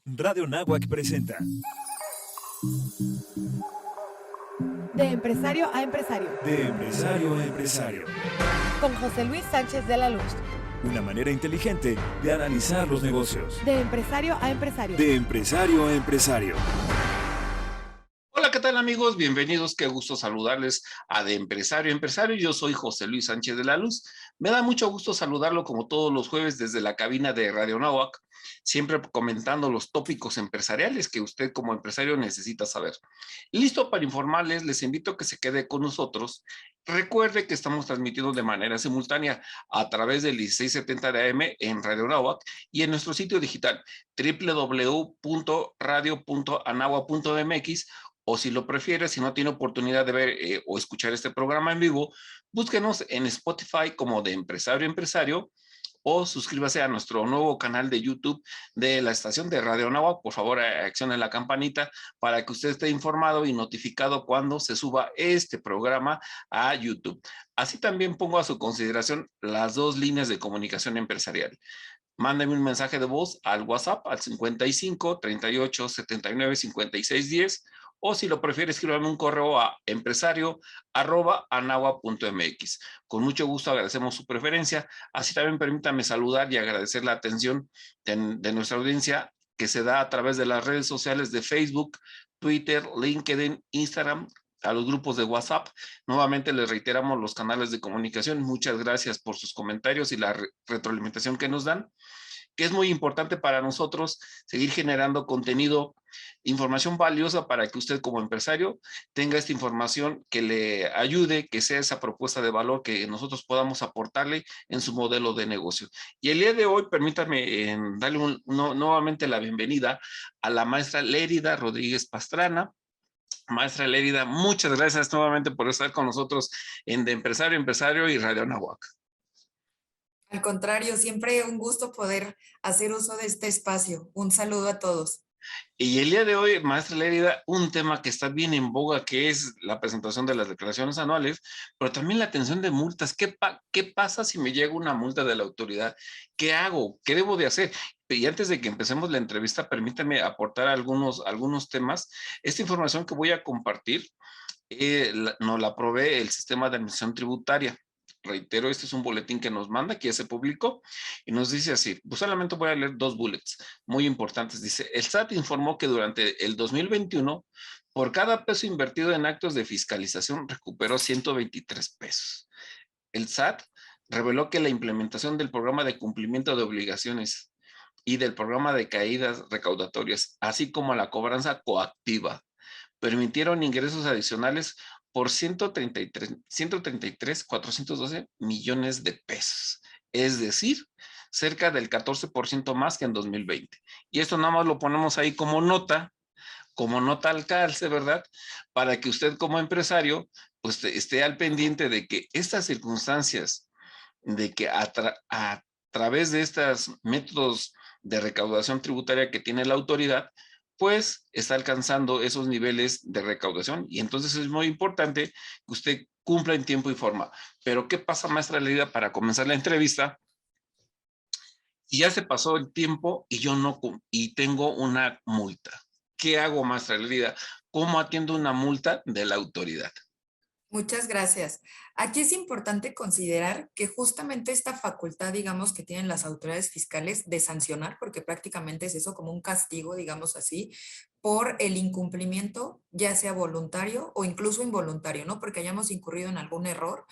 Radio Náhuac presenta De empresario a empresario. De empresario a empresario. Con José Luis Sánchez de la Luz. Una manera inteligente de analizar los negocios. De empresario a empresario. De empresario a empresario. Hola, ¿qué tal amigos? Bienvenidos, qué gusto saludarles a De Empresario a Empresario. Yo soy José Luis Sánchez de la Luz. Me da mucho gusto saludarlo como todos los jueves desde la cabina de Radio Náhuac, siempre comentando los tópicos empresariales que usted como empresario necesita saber. Listo para informarles, les invito a que se quede con nosotros. Recuerde que estamos transmitiendo de manera simultánea a través del 1670 de AM en Radio Náhuac y en nuestro sitio digital www.radio.anahua.mx, o si lo prefiere, si no tiene oportunidad de ver o escuchar este programa en vivo, búsquenos en Spotify como De Empresario a Empresario, o suscríbase a nuestro nuevo canal de YouTube de la estación de Radio Náhuac. Por favor, accione la campanita para que usted esté informado y notificado cuando se suba este programa a YouTube. Así también pongo a su consideración las dos líneas de comunicación empresarial. Mándeme un mensaje de voz al WhatsApp al 55 38 79 56 10, o si lo prefiere, escríbame un correo a empresario@anahua.mx. Con mucho gusto agradecemos su preferencia. Así también permítame saludar y agradecer la atención de nuestra audiencia que se da a través de las redes sociales de Facebook, Twitter, LinkedIn, Instagram, a los grupos de WhatsApp. Nuevamente les reiteramos los canales de comunicación. Muchas gracias por sus comentarios y la retroalimentación que nos dan, que es muy importante para nosotros seguir generando contenido, información valiosa para que usted como empresario tenga esta información que le ayude, que sea esa propuesta de valor que nosotros podamos aportarle en su modelo de negocio. Y el día de hoy, permítanme darle nuevamente la bienvenida a la maestra Lérida Rodríguez Pastrana. Maestra Lérida, muchas gracias nuevamente por estar con nosotros en De Empresario a Empresario y Radio Náhuac. Al contrario, siempre un gusto poder hacer uso de este espacio. Un saludo a todos. Y el día de hoy, maestra Lérida, un tema que está bien en boga, que es la presentación de las declaraciones anuales, pero también la atención de multas. ¿Qué pasa si me llega una multa de la autoridad? ¿Qué hago? ¿Qué debo de hacer? Y antes de que empecemos la entrevista, permítame aportar algunos temas. Esta información que voy a compartir nos la provee el Sistema de Administración Tributaria. Reitero, este es un boletín que nos manda, que ya se publicó, y nos dice así, pues solamente voy a leer dos bullets muy importantes. Dice, el SAT informó que durante el 2021, por cada peso invertido en actos de fiscalización, recuperó 123 pesos. El SAT reveló que la implementación del programa de cumplimiento de obligaciones y del programa de caídas recaudatorias, así como la cobranza coactiva, permitieron ingresos adicionales por 133,412 millones de pesos. Es decir, cerca del 14% más que en 2020. Y esto nada más lo ponemos ahí como nota al calce, ¿verdad? Para que usted como empresario pues esté al pendiente de que estas circunstancias, de que a través de estos métodos de recaudación tributaria que tiene la autoridad, pues está alcanzando esos niveles de recaudación, y entonces es muy importante que usted cumpla en tiempo y forma. Pero ¿qué pasa, maestra Lérida, para comenzar la entrevista? Y ya se pasó el tiempo y yo no, y tengo una multa. ¿Qué hago, maestra Lérida? ¿Cómo atiendo una multa de la autoridad? Muchas gracias. Aquí es importante considerar que justamente esta facultad, digamos, que tienen las autoridades fiscales de sancionar, porque prácticamente es eso como un castigo, digamos así, por el incumplimiento, ya sea voluntario o incluso involuntario, ¿no? Porque hayamos incurrido en algún error,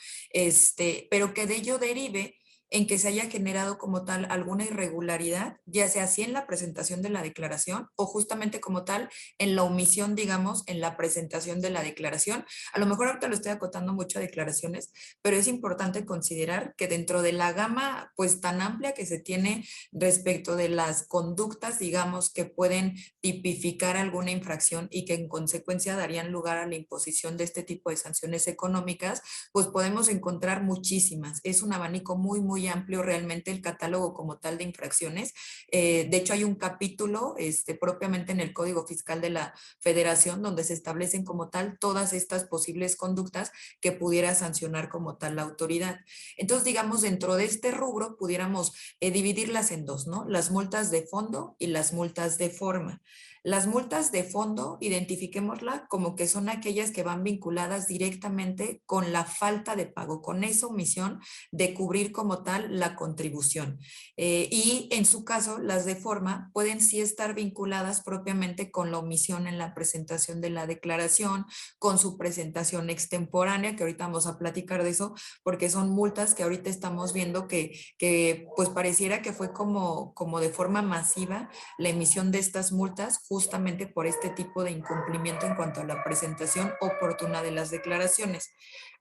pero que de ello derive en que se haya generado como tal alguna irregularidad, ya sea así en la presentación de la declaración o justamente como tal en la omisión, digamos, en la presentación de la declaración. A lo mejor ahorita lo estoy acotando mucho a declaraciones, pero es importante considerar que dentro de la gama pues tan amplia que se tiene respecto de las conductas, digamos, que pueden tipificar alguna infracción y que en consecuencia darían lugar a la imposición de este tipo de sanciones económicas, pues podemos encontrar muchísimas. Es un abanico muy muy amplio realmente el catálogo como tal de infracciones. De hecho, hay un capítulo propiamente en el Código Fiscal de la Federación donde se establecen como tal todas estas posibles conductas que pudiera sancionar como tal la autoridad. Entonces, digamos, dentro de este rubro pudiéramos dividirlas en dos, ¿no? Las multas de fondo y las multas de forma. Las multas de fondo, identifiquémosla como que son aquellas que van vinculadas directamente con la falta de pago, con esa omisión de cubrir como tal la contribución. Y en su caso, las de forma pueden sí estar vinculadas propiamente con la omisión en la presentación de la declaración, con su presentación extemporánea, que ahorita vamos a platicar de eso, porque son multas que ahorita estamos viendo que pues pareciera que fue como de forma masiva la emisión de estas multas justamente por este tipo de incumplimiento en cuanto a la presentación oportuna de las declaraciones.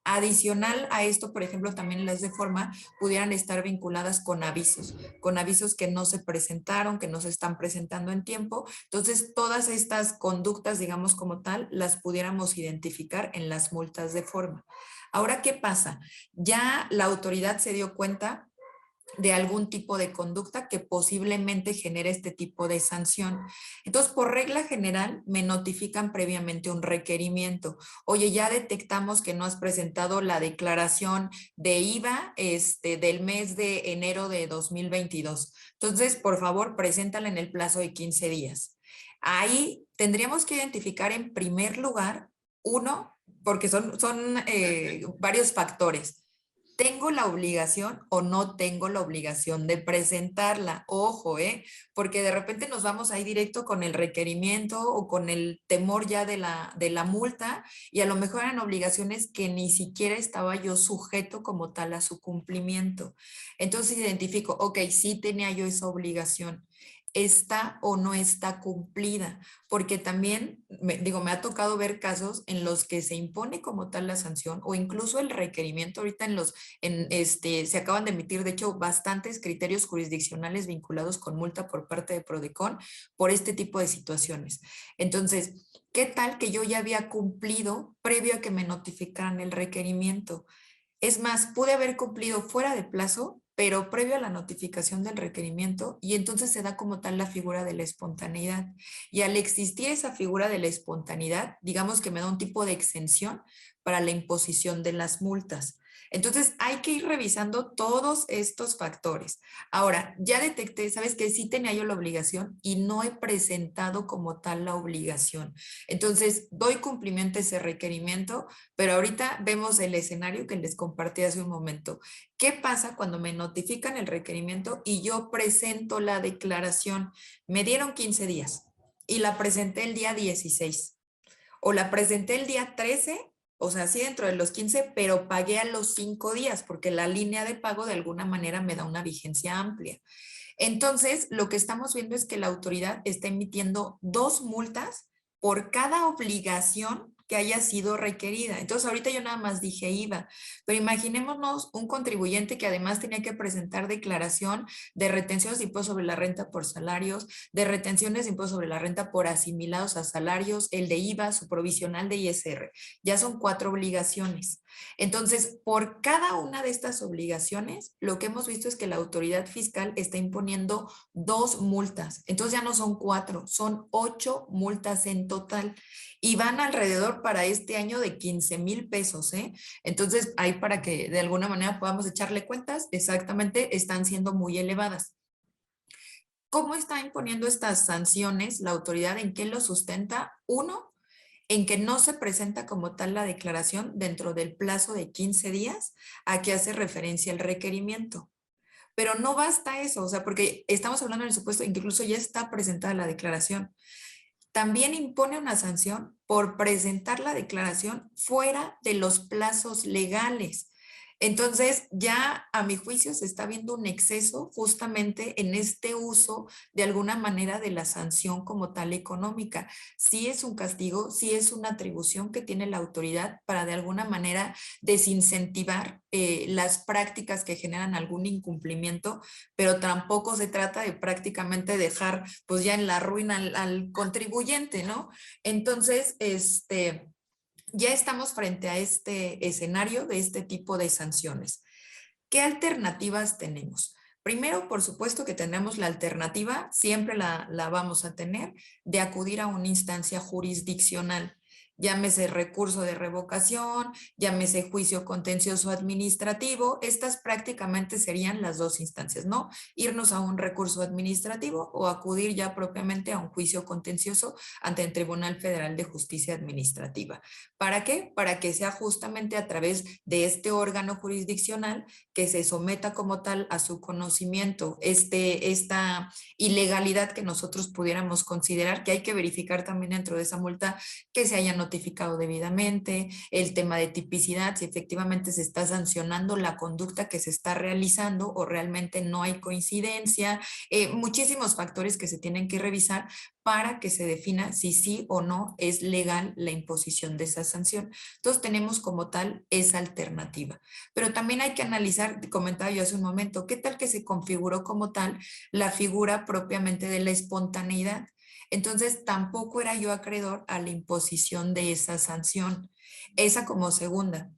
Adicional a esto, por ejemplo, también las de forma pudieran estar vinculadas con avisos que no se presentaron, que no se están presentando en tiempo. Entonces, todas estas conductas, digamos como tal, las pudiéramos identificar en las multas de forma. Ahora, ¿qué pasa? Ya la autoridad se dio cuenta de algún tipo de conducta que posiblemente genere este tipo de sanción. Entonces, por regla general, me notifican previamente un requerimiento. Oye, ya detectamos que no has presentado la declaración de IVA del mes de enero de 2022. Entonces, por favor, preséntala en el plazo de 15 días. Ahí tendríamos que identificar en primer lugar, uno, porque son varios factores. ¿Tengo la obligación o no tengo la obligación de presentarla? Ojo, porque de repente nos vamos ahí directo con el requerimiento o con el temor ya de la multa y a lo mejor eran obligaciones que ni siquiera estaba yo sujeto como tal a su cumplimiento. Entonces identifico, ok, sí tenía yo esa obligación. ¿Está o no está cumplida? Porque también, me ha tocado ver casos en los que se impone como tal la sanción o incluso el requerimiento. Ahorita se acaban de emitir, de hecho, bastantes criterios jurisdiccionales vinculados con multa por parte de Prodecon por este tipo de situaciones. Entonces, ¿qué tal que yo ya había cumplido previo a que me notificaran el requerimiento? Es más, pude haber cumplido fuera de plazo, pero previo a la notificación del requerimiento, y entonces se da como tal la figura de la espontaneidad. Y al existir esa figura de la espontaneidad, digamos que me da un tipo de exención para la imposición de las multas. Entonces hay que ir revisando todos estos factores. Ahora, ya detecté, ¿sabes qué? Sí tenía yo la obligación y no he presentado como tal la obligación. Entonces, doy cumplimiento a ese requerimiento, pero ahorita vemos el escenario que les compartí hace un momento. ¿Qué pasa cuando me notifican el requerimiento y yo presento la declaración? Me dieron 15 días y la presenté el día 16 o la presenté el día 13, o sea, sí dentro de los 15, pero pagué a los 5 días porque la línea de pago de alguna manera me da una vigencia amplia. Entonces, lo que estamos viendo es que la autoridad está emitiendo 2 multas por cada obligación que haya sido requerida. Entonces, ahorita yo nada más dije IVA, pero imaginémonos un contribuyente que además tenía que presentar declaración de retenciones de impuesto sobre la renta por salarios, de retenciones de impuesto sobre la renta por asimilados a salarios, el de IVA, su provisional de ISR. Ya son 4 obligaciones. Entonces, por cada una de estas obligaciones, lo que hemos visto es que la autoridad fiscal está imponiendo 2 multas. Entonces ya no son 4, son 8 multas en total y van alrededor para este año de 15,000 pesos. Entonces, ahí para que de alguna manera podamos echarle cuentas, exactamente están siendo muy elevadas. ¿Cómo está imponiendo estas sanciones la autoridad? ¿En qué lo sustenta? Uno, en que no se presenta como tal la declaración dentro del plazo de 15 días a que hace referencia el requerimiento. Pero no basta eso, o sea, porque estamos hablando del supuesto, incluso ya está presentada la declaración. También impone una sanción por presentar la declaración fuera de los plazos legales. Entonces, ya a mi juicio se está viendo un exceso justamente en este uso de alguna manera de la sanción como tal económica. Sí es un castigo, sí es una atribución que tiene la autoridad para de alguna manera desincentivar las prácticas que generan algún incumplimiento, pero tampoco se trata de prácticamente dejar pues ya en la ruina al contribuyente, ¿no? Entonces, ya estamos frente a este escenario de este tipo de sanciones. ¿Qué alternativas tenemos? Primero, por supuesto que tenemos la alternativa, siempre la vamos a tener, de acudir a una instancia jurisdiccional. Llámese recurso de revocación, llámese juicio contencioso administrativo, estas prácticamente serían las dos instancias, ¿no? Irnos a un recurso administrativo o acudir ya propiamente a un juicio contencioso ante el Tribunal Federal de Justicia Administrativa. ¿Para qué? Para que sea justamente a través de este órgano jurisdiccional que se someta como tal a su conocimiento esta ilegalidad que nosotros pudiéramos considerar, que hay que verificar también dentro de esa multa que se haya notificado debidamente, el tema de tipicidad, si efectivamente se está sancionando la conducta que se está realizando o realmente no hay coincidencia, muchísimos factores que se tienen que revisar para que se defina si sí o no es legal la imposición de esa sanción. Entonces tenemos como tal esa alternativa. Pero también hay que analizar, comentaba yo hace un momento, ¿qué tal que se configuró como tal la figura propiamente de la espontaneidad? Entonces tampoco era yo acreedor a la imposición de esa sanción. Esa como segunda.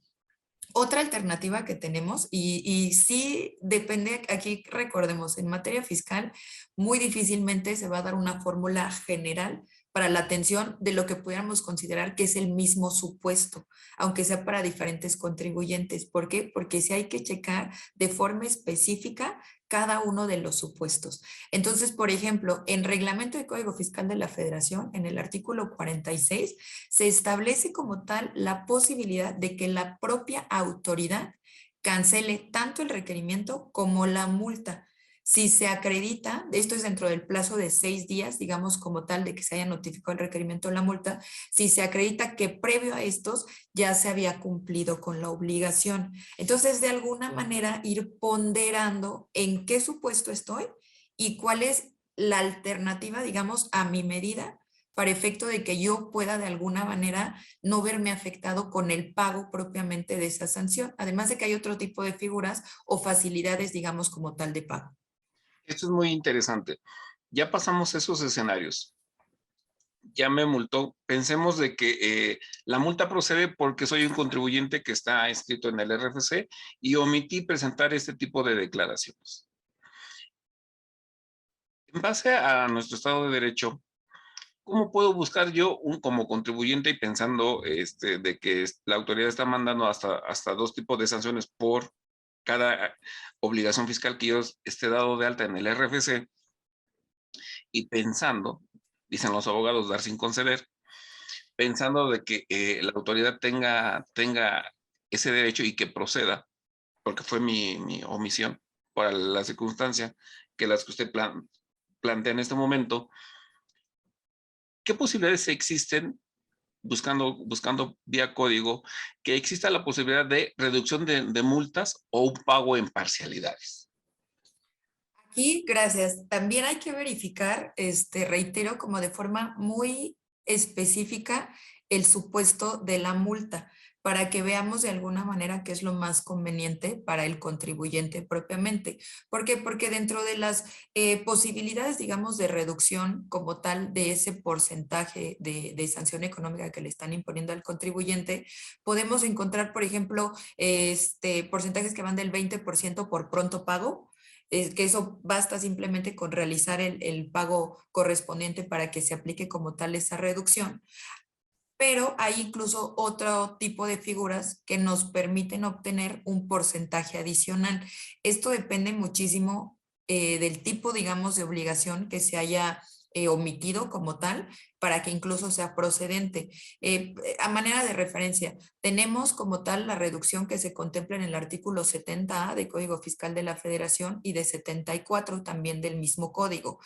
Otra alternativa que tenemos, y sí depende, aquí recordemos, en materia fiscal, muy difícilmente se va a dar una fórmula general para la atención de lo que pudiéramos considerar que es el mismo supuesto, aunque sea para diferentes contribuyentes. ¿Por qué? Porque sí hay que checar de forma específica cada uno de los supuestos. Entonces, por ejemplo, en Reglamento de Código Fiscal de la Federación, en el artículo 46, se establece como tal la posibilidad de que la propia autoridad cancele tanto el requerimiento como la multa. Si se acredita, esto es dentro del plazo de 6 días, digamos como tal, de que se haya notificado el requerimiento o la multa, si se acredita que previo a estos ya se había cumplido con la obligación. Entonces, de alguna manera, ir ponderando en qué supuesto estoy y cuál es la alternativa, digamos, a mi medida, para efecto de que yo pueda de alguna manera no verme afectado con el pago propiamente de esa sanción, además de que hay otro tipo de figuras o facilidades, digamos, como tal de pago. Esto es muy interesante. Ya pasamos esos escenarios. Ya me multó. Pensemos de que la multa procede porque soy un contribuyente que está inscrito en el RFC y omití presentar este tipo de declaraciones. En base a nuestro Estado de Derecho, ¿cómo puedo buscar yo como contribuyente y pensando de que la autoridad está mandando hasta 2 tipos de sanciones por cada obligación fiscal que yo esté dado de alta en el RFC y pensando, dicen los abogados, dar sin conceder, pensando de que la autoridad tenga ese derecho y que proceda, porque fue mi omisión para la circunstancia que las que usted plantea en este momento? ¿Qué posibilidades existen, buscando vía código, que exista la posibilidad de reducción de multas o un pago en parcialidades? Aquí, gracias. También hay que verificar, reitero, como de forma muy específica el supuesto de la multa, para que veamos de alguna manera qué es lo más conveniente para el contribuyente propiamente. ¿Por qué? Porque dentro de las posibilidades, digamos, de reducción como tal de ese porcentaje de sanción económica que le están imponiendo al contribuyente, podemos encontrar, por ejemplo, porcentajes que van del 20% por pronto pago, que eso basta simplemente con realizar el pago correspondiente para que se aplique como tal esa reducción. Pero hay incluso otro tipo de figuras que nos permiten obtener un porcentaje adicional. Esto depende muchísimo del tipo, digamos, de obligación que se haya omitido como tal, para que incluso sea procedente. A manera de referencia, tenemos como tal la reducción que se contempla en el artículo 70A del Código Fiscal de la Federación y de 74 también del mismo código.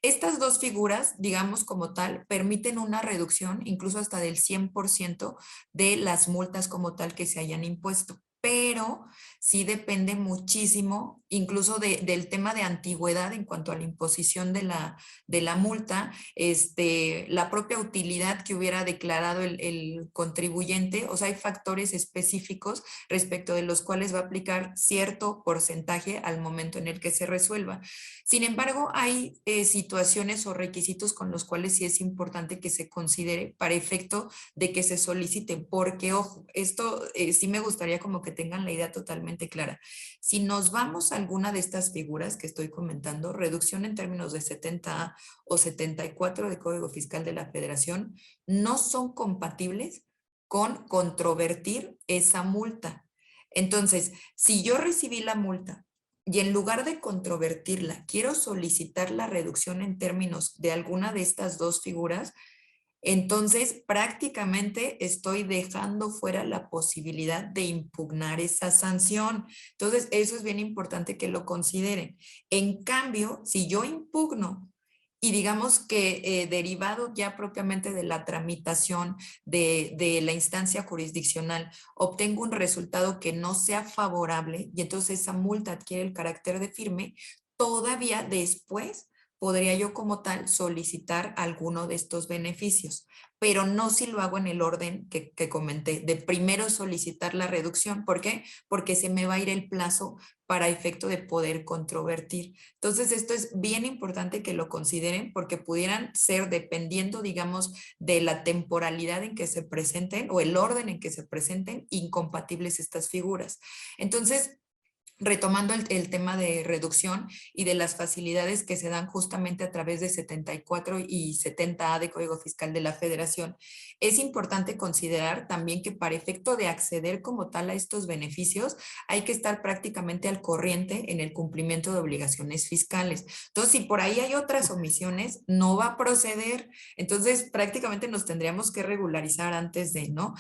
Estas dos figuras, digamos como tal, permiten una reducción incluso hasta del 100% de las multas como tal que se hayan impuesto, pero sí depende muchísimo incluso del tema de antigüedad en cuanto a la imposición de la multa, la propia utilidad que hubiera declarado el contribuyente. O sea, hay factores específicos respecto de los cuales va a aplicar cierto porcentaje al momento en el que se resuelva. Sin embargo, hay situaciones o requisitos con los cuales sí es importante que se considere para efecto de que se solicite, porque, ojo, esto sí me gustaría como que tengan la idea totalmente clara. Si nos vamos a alguna de estas figuras que estoy comentando, reducción en términos de 70A o 74 de Código Fiscal de la Federación, no son compatibles con controvertir esa multa. Entonces, si yo recibí la multa y en lugar de controvertirla, quiero solicitar la reducción en términos de alguna de estas dos figuras, entonces prácticamente estoy dejando fuera la posibilidad de impugnar esa sanción. Entonces, eso es bien importante que lo consideren. En cambio, si yo impugno y digamos que derivado ya propiamente de la tramitación de la instancia jurisdiccional, obtengo un resultado que no sea favorable y entonces esa multa adquiere el carácter de firme, todavía después podría yo como tal solicitar alguno de estos beneficios, pero no si lo hago en el orden que comenté, de primero solicitar la reducción. ¿Por qué? Porque se me va a ir el plazo para efecto de poder controvertir. Entonces, esto es bien importante que lo consideren porque pudieran ser, dependiendo, digamos, de la temporalidad en que se presenten o el orden en que se presenten, incompatibles estas figuras. Entonces, retomando el tema de reducción y de las facilidades que se dan justamente a través de 74 y 70A de Código Fiscal de la Federación, es importante considerar también que para efecto de acceder como tal a estos beneficios, hay que estar prácticamente al corriente en el cumplimiento de obligaciones fiscales. Entonces, si por ahí hay otras omisiones, no va a proceder. Entonces, prácticamente nos tendríamos que regularizar antes de, ¿no?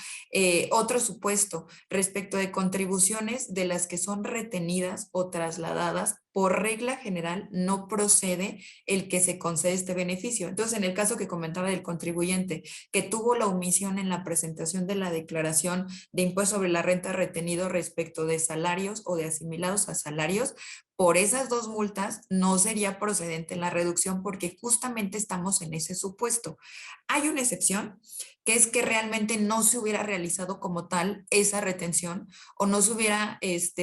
Otro supuesto, respecto de contribuciones de las que son retenidas o trasladadas, por regla general no procede el que se concede este beneficio. Entonces, en el caso que comentaba del contribuyente que tuvo la omisión en la presentación de la declaración de impuesto sobre la renta retenido respecto de salarios o de asimilados a salarios, por esas dos multas no sería procedente la reducción porque justamente estamos en ese supuesto. Hay una excepción, que es que realmente no se hubiera realizado como tal esa retención o no se hubiera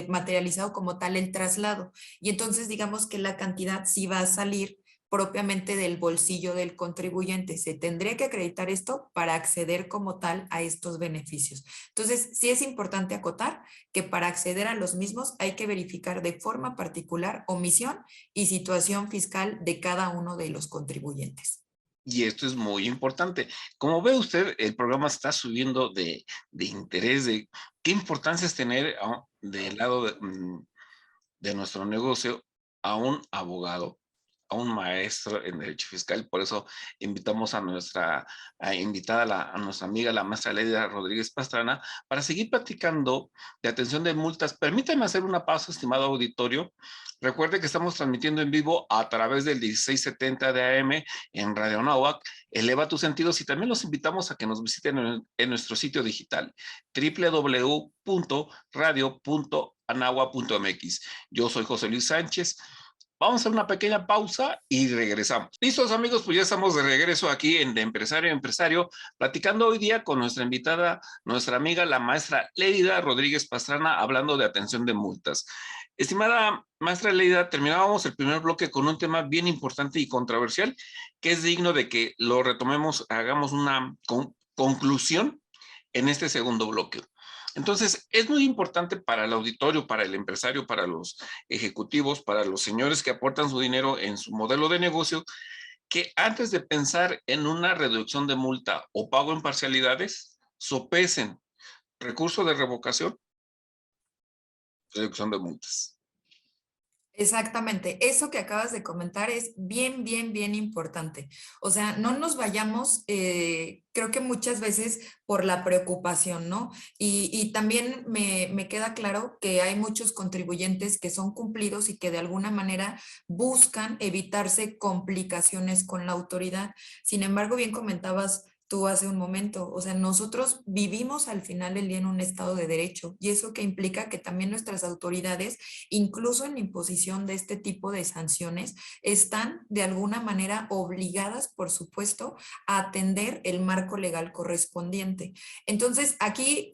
materializado como tal el traslado. Y entonces digamos que la cantidad sí va a salir propiamente del bolsillo del contribuyente. Se tendría que acreditar esto para acceder como tal a estos beneficios. Entonces, sí es importante acotar que para acceder a los mismos hay que verificar de forma particular omisión y situación fiscal de cada uno de los contribuyentes. Y esto es muy importante. Como ve usted, el programa está subiendo de interés, de qué importancia es tener del lado de nuestro negocio a un abogado, a un maestro en Derecho Fiscal. Por eso invitamos a nuestra invitada, a nuestra amiga, la maestra Lérida Rodríguez Pastrana, para seguir platicando de atención de multas. Permítanme hacer una pausa, estimado auditorio. Recuerde que estamos transmitiendo en vivo a través del 1670 de AM en Radio Anáhuac. Eleva tus sentidos y también los invitamos a que nos visiten en nuestro sitio digital www.radio.anahua.mx. Yo soy José Luis Sánchez. Vamos a hacer una pequeña pausa y regresamos. Listos, amigos, pues ya estamos de regreso aquí en De Empresario a Empresario, platicando hoy día con nuestra invitada, nuestra amiga, la maestra Lérida Rodríguez Pastrana, hablando de atención de multas. Estimada maestra Lérida, terminábamos el primer bloque con un tema bien importante y controversial, que es digno de que lo retomemos, hagamos una conclusión en este segundo bloque. Entonces, es muy importante para el auditorio, para el empresario, para los ejecutivos, para los señores que aportan su dinero en su modelo de negocio, que antes de pensar en una reducción de multa o pago en parcialidades, sopesen recurso de revocación, reducción de multas. Exactamente, eso que acabas de comentar es bien, bien, bien importante. O sea, no nos vayamos, creo que muchas veces por la preocupación, ¿no? Y también me queda claro que hay muchos contribuyentes que son cumplidos y que de alguna manera buscan evitarse complicaciones con la autoridad. Sin embargo, bien comentabas tú hace un momento. O sea, nosotros vivimos al final del día en un estado de derecho y eso que implica que también nuestras autoridades, incluso en la imposición de este tipo de sanciones, están de alguna manera obligadas, por supuesto, a atender el marco legal correspondiente. Entonces, aquí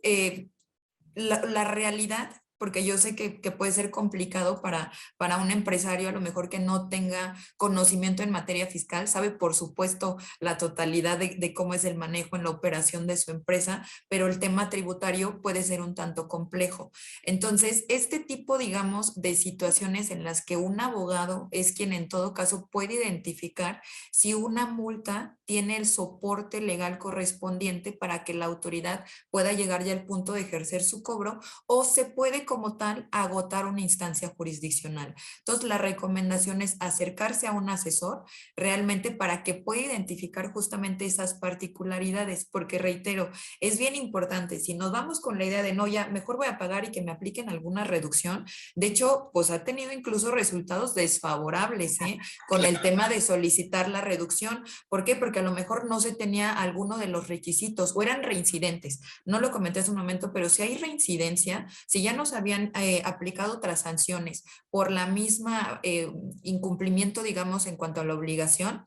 la realidad, porque yo sé que puede ser complicado para un empresario a lo mejor que no tenga conocimiento en materia fiscal, sabe por supuesto la totalidad de cómo es el manejo en la operación de su empresa, pero el tema tributario puede ser un tanto complejo. Entonces, este tipo, digamos, de situaciones en las que un abogado es quien en todo caso puede identificar si una multa tiene el soporte legal correspondiente para que la autoridad pueda llegar ya al punto de ejercer su cobro o se puede como tal agotar una instancia jurisdiccional. Entonces, la recomendación es acercarse a un asesor realmente para que pueda identificar justamente esas particularidades, porque reitero, es bien importante, si nos vamos con la idea de no, ya mejor voy a pagar y que me apliquen alguna reducción, de hecho, pues ha tenido incluso resultados desfavorables, ¿eh? Con el tema de solicitar la reducción. ¿Por qué? Porque a lo mejor no se tenía alguno de los requisitos o eran reincidentes. No lo comenté hace un momento, pero si hay reincidencia, si ya nos habían aplicado otras sanciones por la misma incumplimiento, digamos, en cuanto a la obligación,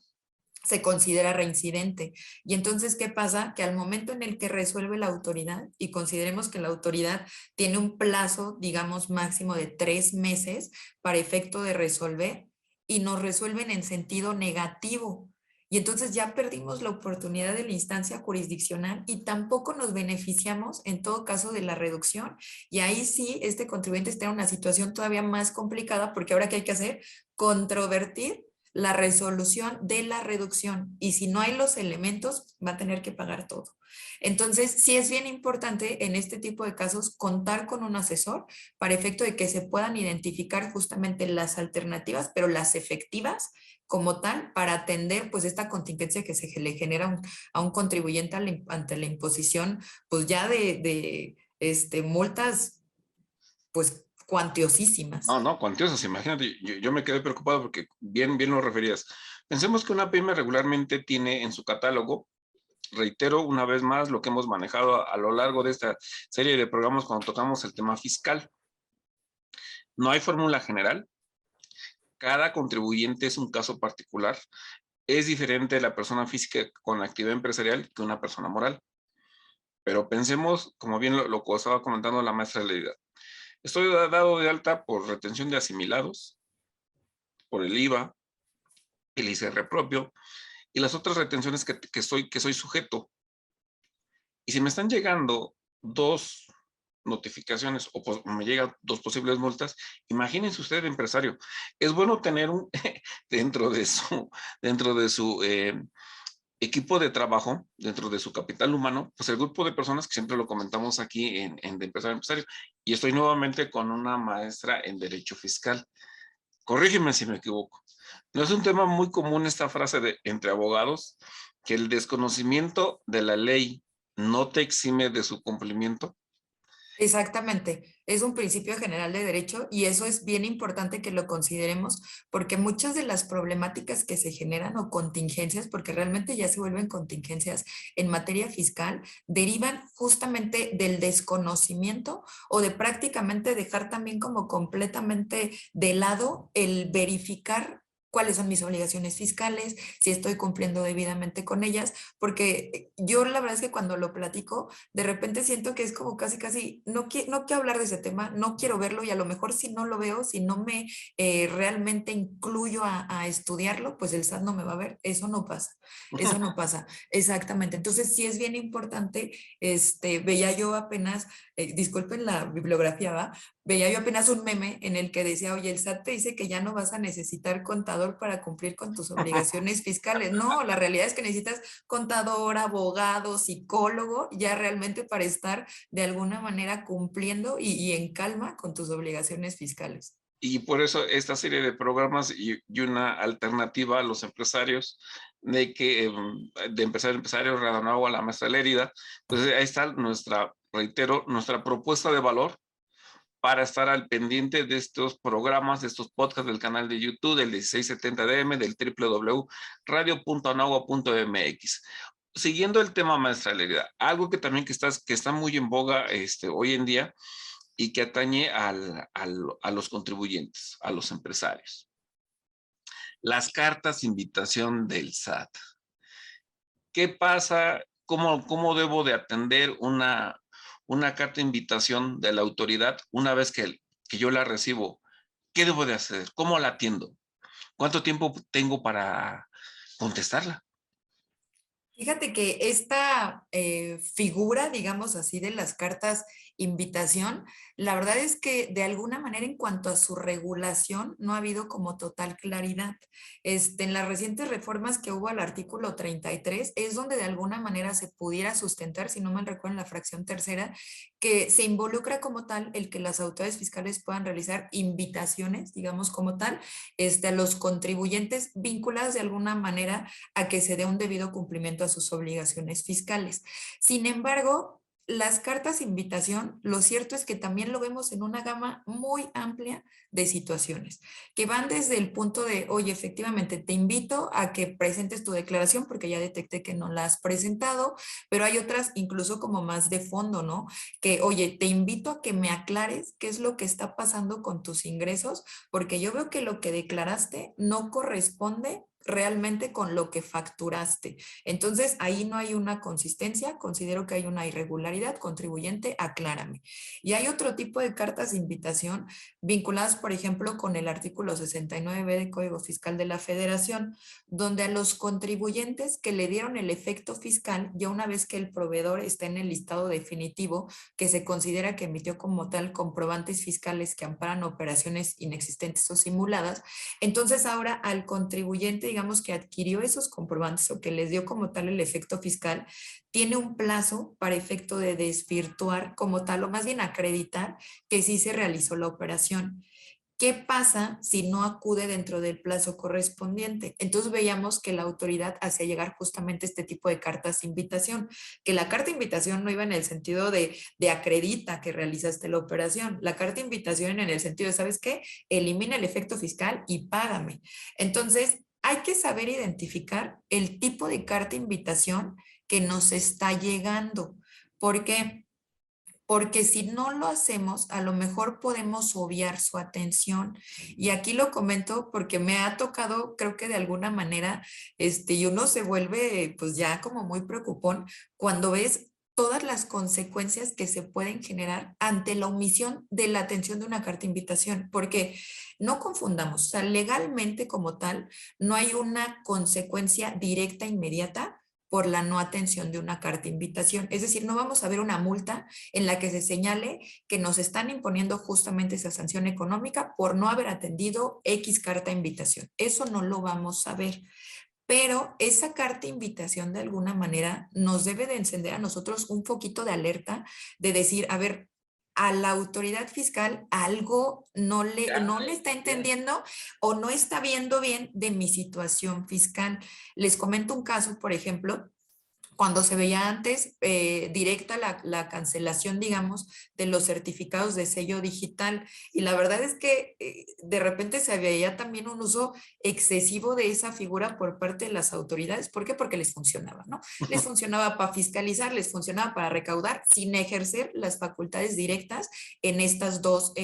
se considera reincidente. Y entonces, ¿qué pasa? Que al momento en el que resuelve la autoridad, y consideremos que la autoridad tiene un plazo, digamos, máximo de 3 meses para efecto de resolver, y nos resuelven en sentido negativo. Y entonces ya perdimos la oportunidad de la instancia jurisdiccional y tampoco nos beneficiamos en todo caso de la reducción. Y ahí sí, este contribuyente está en una situación todavía más complicada porque ahora ¿qué hay que hacer? Controvertir la resolución de la reducción y si no hay los elementos va a tener que pagar todo. Entonces, sí es bien importante en este tipo de casos contar con un asesor para efecto de que se puedan identificar justamente las alternativas, pero las efectivas como tal para atender pues esta contingencia que se le genera a un contribuyente ante la imposición pues ya de multas pues cuantiosísimas. No, no, cuantiosos, imagínate, yo me quedé preocupado porque bien lo referías. Pensemos que una pyme regularmente tiene en su catálogo, reitero una vez más lo que hemos manejado a lo largo de esta serie de programas cuando tocamos el tema fiscal. No hay fórmula general, cada contribuyente es un caso particular, es diferente la persona física con actividad empresarial que una persona moral. Pero pensemos, como bien lo estaba comentando la maestra Leida, estoy dado de alta por retención de asimilados, por el IVA, el ICR propio y las otras retenciones que soy sujeto. Y si me están llegando 2 notificaciones o me llegan 2 posibles multas, imagínense usted, empresario, es bueno tener dentro de su equipo de trabajo, dentro de su capital humano, pues el grupo de personas que siempre lo comentamos aquí en de empresario a empresario. Y estoy nuevamente con una maestra en Derecho Fiscal. Corrígeme si me equivoco. ¿No es un tema muy común esta frase entre abogados, que el desconocimiento de la ley no te exime de su cumplimiento? Exactamente, es un principio general de derecho y eso es bien importante que lo consideremos porque muchas de las problemáticas que se generan o contingencias, porque realmente ya se vuelven contingencias en materia fiscal, derivan justamente del desconocimiento o de prácticamente dejar también como completamente de lado el verificar cuáles son mis obligaciones fiscales, si estoy cumpliendo debidamente con ellas, porque yo la verdad es que cuando lo platico, de repente siento que es como casi, no quiero hablar de ese tema, no quiero verlo y a lo mejor si no lo veo, si no me realmente incluyo a estudiarlo, pues el SAT no me va a ver, eso no pasa, exactamente. Entonces sí es bien importante, veía yo apenas, disculpen la bibliografía, ¿va? Veía yo apenas un meme en el que decía, oye, el SAT te dice que ya no vas a necesitar contador para cumplir con tus obligaciones fiscales. No, la realidad es que necesitas contador, abogado, psicólogo, ya realmente para estar de alguna manera cumpliendo y en calma con tus obligaciones fiscales. Y por eso esta serie de programas y una alternativa a los empresarios de empresario Radonau a la maestra Lérida, pues ahí está reitero, nuestra propuesta de valor para estar al pendiente de estos programas, de estos podcasts del canal de YouTube, del 1670DM, del www.radio.anagua.mx. siguiendo el tema, maestra Lérida, algo que también que está muy en boga hoy en día y que atañe a los contribuyentes, a los empresarios. Las cartas de invitación del SAT. ¿Qué pasa? ¿Cómo debo de atender una carta de invitación de la autoridad una vez que yo la recibo? ¿Qué debo de hacer? ¿Cómo la atiendo? ¿Cuánto tiempo tengo para contestarla? Fíjate que esta figura, digamos así, de las cartas invitación, la verdad es que de alguna manera en cuanto a su regulación no ha habido como total claridad. En las recientes reformas que hubo al artículo 33 es donde de alguna manera se pudiera sustentar, si no mal recuerdo en la fracción tercera, que se involucra como tal el que las autoridades fiscales puedan realizar invitaciones, digamos como tal, a los contribuyentes vinculadas de alguna manera a que se dé un debido cumplimiento a sus obligaciones fiscales. Sin embargo, las cartas de invitación, lo cierto es que también lo vemos en una gama muy amplia de situaciones, que van desde el punto de, oye, efectivamente, te invito a que presentes tu declaración porque ya detecté que no la has presentado, pero hay otras incluso como más de fondo, ¿no? Que, oye, te invito a que me aclares qué es lo que está pasando con tus ingresos, porque yo veo que lo que declaraste no corresponde realmente con lo que facturaste. Entonces, ahí no hay una consistencia, considero que hay una irregularidad, contribuyente, aclárame. Y hay otro tipo de cartas de invitación vinculadas, por ejemplo, con el artículo 69b del Código Fiscal de la Federación, donde a los contribuyentes que le dieron el efecto fiscal, ya una vez que el proveedor está en el listado definitivo, que se considera que emitió como tal comprobantes fiscales que amparan operaciones inexistentes o simuladas, entonces ahora al contribuyente, digamos que adquirió esos comprobantes o que les dio como tal el efecto fiscal, tiene un plazo para efecto de desvirtuar como tal, o más bien acreditar que sí se realizó la operación. ¿Qué pasa si no acude dentro del plazo correspondiente? Entonces veíamos que la autoridad hacía llegar justamente este tipo de cartas de invitación, que la carta de invitación no iba en el sentido de acredita que realizaste la operación, la carta de invitación en el sentido de, ¿sabes qué? Elimina el efecto fiscal y págame. Entonces, hay que saber identificar el tipo de carta de invitación que nos está llegando. ¿Por qué? Porque si no lo hacemos, a lo mejor podemos obviar su atención. Y aquí lo comento porque me ha tocado, creo que de alguna manera, y uno se vuelve pues ya como muy preocupón cuando ves todas las consecuencias que se pueden generar ante la omisión de la atención de una carta de invitación, porque no confundamos, o sea, legalmente como tal, no hay una consecuencia directa inmediata por la no atención de una carta de invitación. Es decir, no vamos a ver una multa en la que se señale que nos están imponiendo justamente esa sanción económica por no haber atendido X carta de invitación. Eso no lo vamos a ver. Pero esa carta de invitación de alguna manera nos debe de encender a nosotros un poquito de alerta de decir, a ver, a la autoridad fiscal algo no le está entendiendo o no está viendo bien de mi situación fiscal. Les comento un caso, por ejemplo, cuando se veía antes directa la cancelación, digamos, de los certificados de sello digital. Y la verdad es que de repente se veía también un uso excesivo de esa figura por parte de las autoridades. ¿Por qué? Porque les funcionaba, ¿no? Les funcionaba para fiscalizar, les funcionaba para recaudar, sin ejercer las facultades directas en estas dos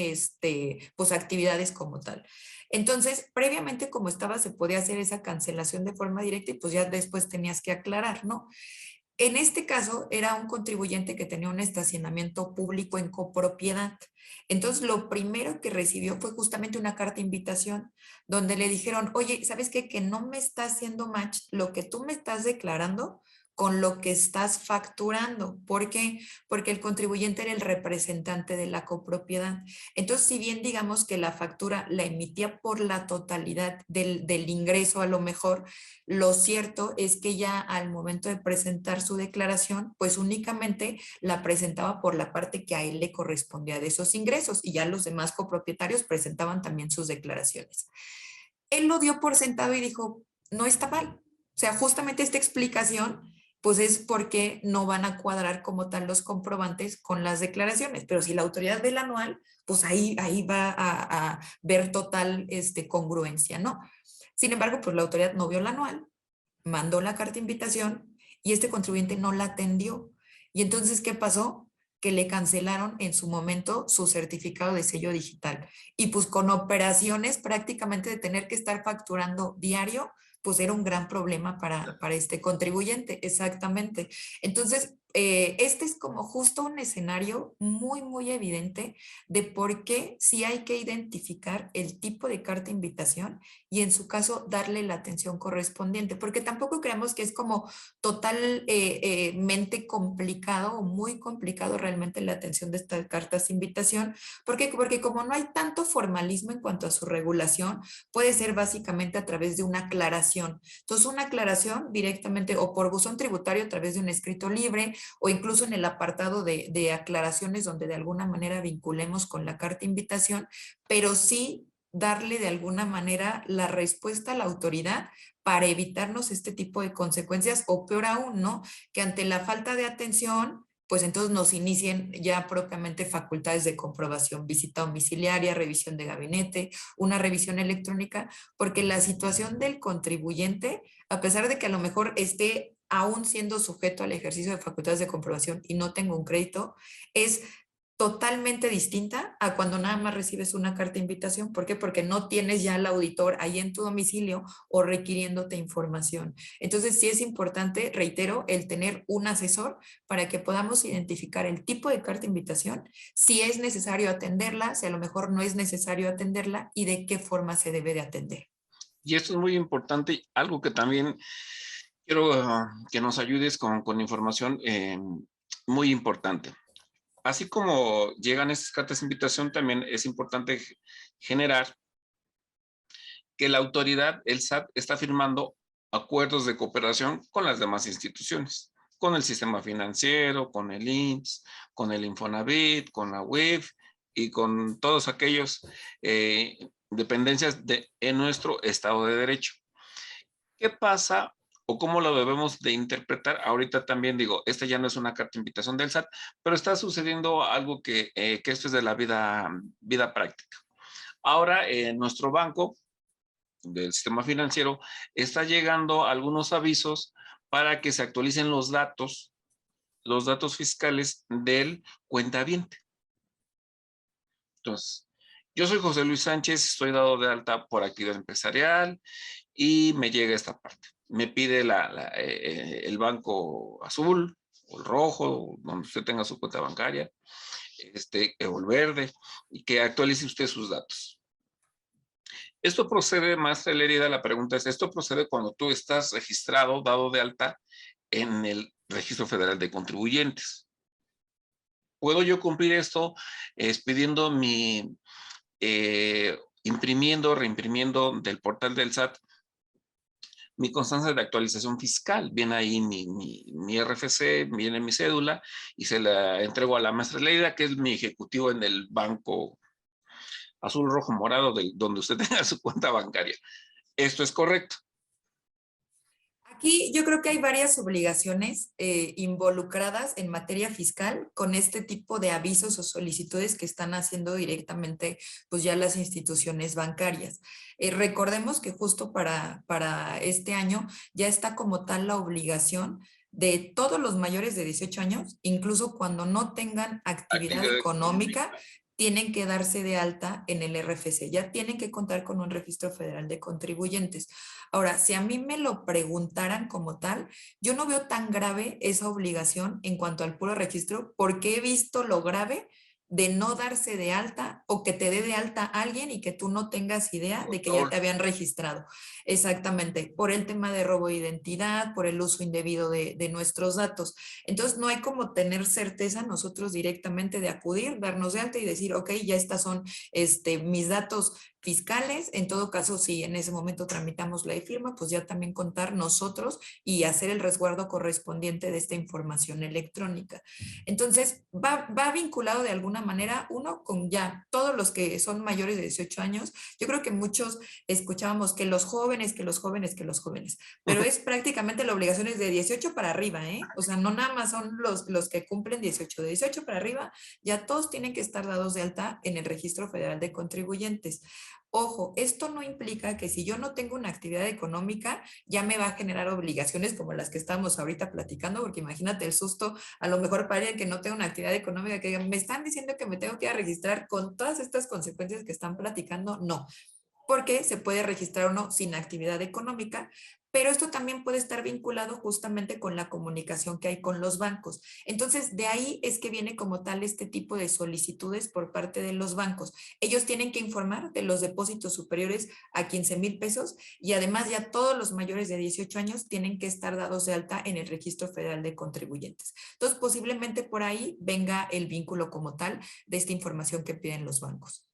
pues, actividades como tal. Entonces, previamente como estaba, se podía hacer esa cancelación de forma directa y pues ya después tenías que aclarar, ¿no? En este caso era un contribuyente que tenía un estacionamiento público en copropiedad. Entonces, lo primero que recibió fue justamente una carta de invitación donde le dijeron, oye, ¿sabes qué? Que no me está haciendo match lo que tú me estás declarando con lo que estás facturando. ¿Por qué? Porque el contribuyente era el representante de la copropiedad. Entonces, si bien digamos que la factura la emitía por la totalidad del ingreso a lo mejor, lo cierto es que ya al momento de presentar su declaración, pues únicamente la presentaba por la parte que a él le correspondía de esos ingresos y ya los demás copropietarios presentaban también sus declaraciones. Él lo dio por sentado y dijo, no está mal. O sea, justamente esta explicación pues es porque no van a cuadrar como tal los comprobantes con las declaraciones. Pero si la autoridad ve el anual, pues ahí va a ver total congruencia, ¿no? Sin embargo, pues la autoridad no vio el anual, mandó la carta de invitación y este contribuyente no la atendió. Y entonces, ¿qué pasó? Que le cancelaron en su momento su certificado de sello digital. Y pues con operaciones prácticamente de tener que estar facturando diario, pues era un gran problema para este contribuyente, exactamente. Entonces, este es como justo un escenario muy, muy evidente de por qué sí hay que identificar el tipo de carta de invitación y en su caso darle la atención correspondiente, porque tampoco creemos que es como totalmente complicado o muy complicado realmente la atención de estas cartas de invitación. ¿Por qué? Porque como no hay tanto formalismo en cuanto a su regulación, puede ser básicamente a través de una aclaración. Entonces, una aclaración directamente o por buzón tributario a través de un escrito libre o incluso en el apartado de aclaraciones donde de alguna manera vinculemos con la carta de invitación, pero sí darle de alguna manera la respuesta a la autoridad para evitarnos este tipo de consecuencias o peor aún, ¿no? Que ante la falta de atención, pues entonces nos inicien ya propiamente facultades de comprobación, visita domiciliaria, revisión de gabinete, una revisión electrónica, porque la situación del contribuyente, a pesar de que a lo mejor esté aún siendo sujeto al ejercicio de facultades de comprobación y no tengo un crédito, es totalmente distinta a cuando nada más recibes una carta de invitación. ¿Por qué? Porque no tienes ya al auditor ahí en tu domicilio o requiriéndote información. Entonces sí es importante, reitero, el tener un asesor para que podamos identificar el tipo de carta de invitación, si es necesario atenderla, si a lo mejor no es necesario atenderla y de qué forma se debe de atender. Y esto es muy importante, algo que también quiero que nos ayudes con información muy importante. Así como llegan estas cartas de invitación, también es importante generar que la autoridad, el SAT, está firmando acuerdos de cooperación con las demás instituciones, con el sistema financiero, con el IMSS, con el Infonavit, con la UIF y con todos aquellos dependencias en nuestro Estado de Derecho. ¿Qué pasa o cómo lo debemos de interpretar? Ahorita también digo, esta ya no es una carta de invitación del SAT, pero está sucediendo algo que esto es de la vida práctica. Ahora, nuestro banco del sistema financiero está llegando algunos avisos para que se actualicen los datos fiscales del cuentaviente. Entonces, yo soy José Luis Sánchez, estoy dado de alta por actividad empresarial y me llega esta parte. Me pide el banco azul o el rojo, donde usted tenga su cuenta bancaria, o el verde, y que actualice usted sus datos. Esto procede, maestra Lérida, la pregunta es, ¿esto procede cuando tú estás registrado, dado de alta en el Registro Federal de Contribuyentes? ¿Puedo yo cumplir esto pidiendo imprimiendo, reimprimiendo del portal del SAT mi constancia de actualización fiscal? Viene ahí mi RFC, viene mi cédula y se la entrego a la maestra Lérida, que es mi ejecutivo en el banco azul, rojo, morado, donde usted tenga su cuenta bancaria. ¿Esto es correcto? Aquí yo creo que hay varias obligaciones involucradas en materia fiscal con este tipo de avisos o solicitudes que están haciendo directamente pues ya las instituciones bancarias. Recordemos que justo para este año ya está como tal la obligación de todos los mayores de 18 años, incluso cuando no tengan actividad económica, tienen que darse de alta en el RFC, ya tienen que contar con un registro federal de contribuyentes. Ahora, si a mí me lo preguntaran como tal, yo no veo tan grave esa obligación en cuanto al puro registro, porque he visto lo grave de no darse de alta o que te dé de alta alguien y que tú no tengas idea de que ya te habían registrado. Exactamente, por el tema de robo de identidad, por el uso indebido de nuestros datos. Entonces, no hay como tener certeza nosotros directamente de acudir, darnos de alta y decir, ok, ya estas son mis datos fiscales. En todo caso, si en ese momento tramitamos la e-firma, pues ya también contar nosotros y hacer el resguardo correspondiente de esta información electrónica. Entonces, va vinculado de alguna manera, uno, con ya todos los que son mayores de 18 años. Yo creo que muchos escuchábamos que los jóvenes, pero es prácticamente la obligación es de 18 para arriba, ¿eh? O sea, no nada más son los que cumplen 18, de 18 para arriba, ya todos tienen que estar dados de alta en el Registro Federal de Contribuyentes. Ojo, esto no implica que si yo no tengo una actividad económica, ya me va a generar obligaciones como las que estamos ahorita platicando, porque imagínate el susto, a lo mejor para alguien que no tenga una actividad económica, que digan, me están diciendo que me tengo que ir a registrar con todas estas consecuencias que están platicando. No, porque se puede registrar uno sin actividad económica, pero esto también puede estar vinculado justamente con la comunicación que hay con los bancos. Entonces, de ahí es que viene como tal este tipo de solicitudes por parte de los bancos. Ellos tienen que informar de los depósitos superiores a 15,000 pesos y además ya todos los mayores de 18 años tienen que estar dados de alta en el Registro Federal de Contribuyentes. Entonces, posiblemente por ahí venga el vínculo como tal de esta información que piden los bancos.